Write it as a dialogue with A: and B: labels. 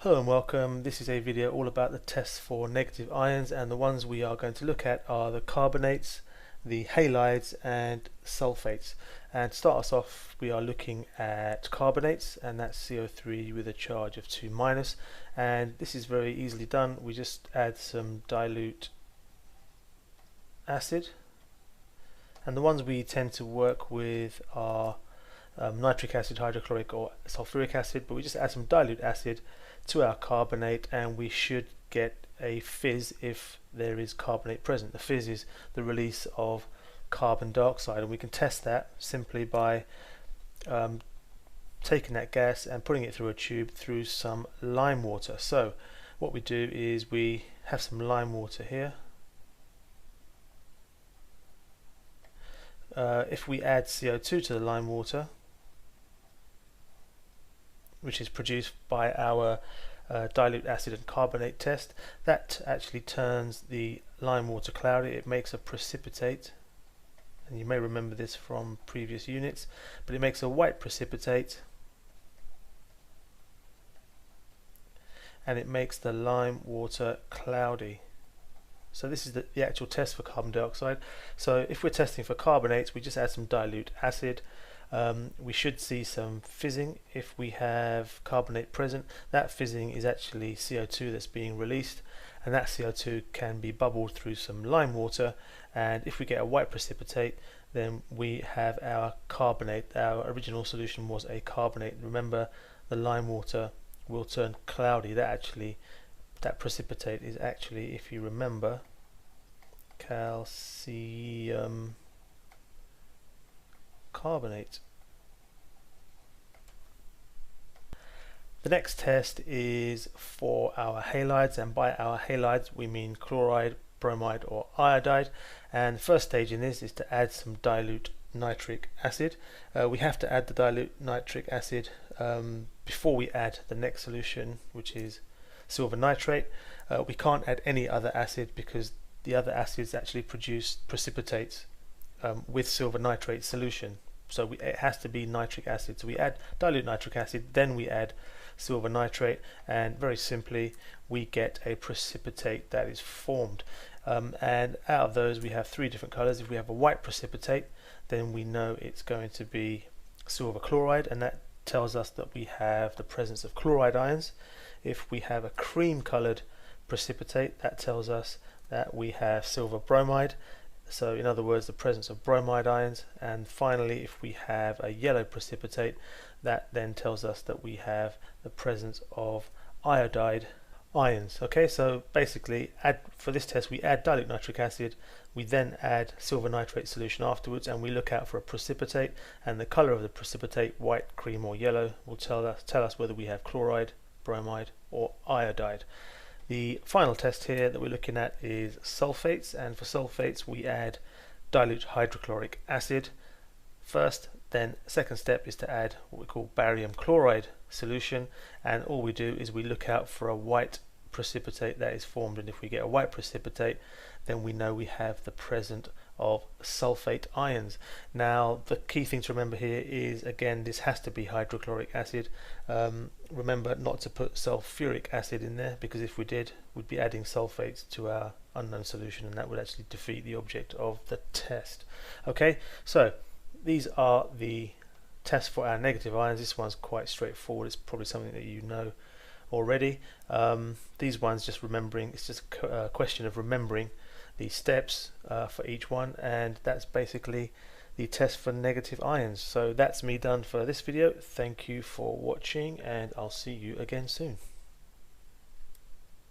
A: Hello and welcome. This is a video all about the tests for negative ions, and the ones we are going to look at are the carbonates, the halides and sulfates. And to start us off, we are looking at carbonates, and that's CO3 with a charge of 2 minus, and this is very easily done. We just add some dilute acid, and the ones we tend to work with are nitric acid, hydrochloric or sulfuric acid, but we just add some dilute acid to our carbonate and we should get a fizz if there is carbonate present. The fizz is the release of carbon dioxide, and we can test that simply by taking that gas and putting it through a tube through some lime water. So what we do is we have some lime water here. If we add CO2 to the lime water, which is produced by our dilute acid and carbonate test, that actually turns the lime water cloudy. It makes a precipitate, and you may remember this from previous units, but it makes a white precipitate and it makes the lime water cloudy. So this is the actual test for carbon dioxide. So if we're testing for carbonates, we just add some dilute acid. We should see some fizzing if we have carbonate present. That fizzing is actually CO2 that's being released, and that CO2 can be bubbled through some lime water, and if we get a white precipitate, then we have our carbonate. Our original solution was a carbonate. Remember, the lime water will turn cloudy. That precipitate is actually, if you remember, calcium carbonate. The next test is for our halides, and by our halides we mean chloride, bromide or iodide, and the first stage in this is to add some dilute nitric acid. We have to add the dilute nitric acid before we add the next solution, which is silver nitrate. We can't add any other acid because the other acids actually produce precipitates with silver nitrate solution. So it has to be nitric acid. So we add dilute nitric acid, then we add silver nitrate, and very simply we get a precipitate that is formed. And out of those we have three different colors. If we have a white precipitate, then we know it's going to be silver chloride, and that tells us that we have the presence of chloride ions. If we have a cream colored precipitate, that tells us that we have silver bromide. So in other words, the presence of bromide ions. And finally, if we have a yellow precipitate, that then tells us that we have the presence of iodide ions. Okay, so basically for this test we add dilute nitric acid, we then add silver nitrate solution afterwards, and we look out for a precipitate, and the color of the precipitate, white, cream or yellow, will tell us whether we have chloride, bromide or iodide. The final test here that we're looking at is sulfates, and for sulfates we add dilute hydrochloric acid first, then second step is to add what we call barium chloride solution, and all we do is we look out for a white precipitate that is formed, and if we get a white precipitate, then we know we have the presence of sulfate ions. Now the key thing to remember here is, again, this has to be hydrochloric acid. Remember not to put sulfuric acid in there, because if we did, we'd be adding sulfates to our unknown solution, and that would actually defeat the object of the test. Okay, so these are the tests for our negative ions. This one's quite straightforward. It's probably something that you know already. These ones, just remembering, it's just a question of remembering the steps for each one, and that's basically the test for negative ions. So that's me done for this video. Thank you for watching, and I'll see you again soon.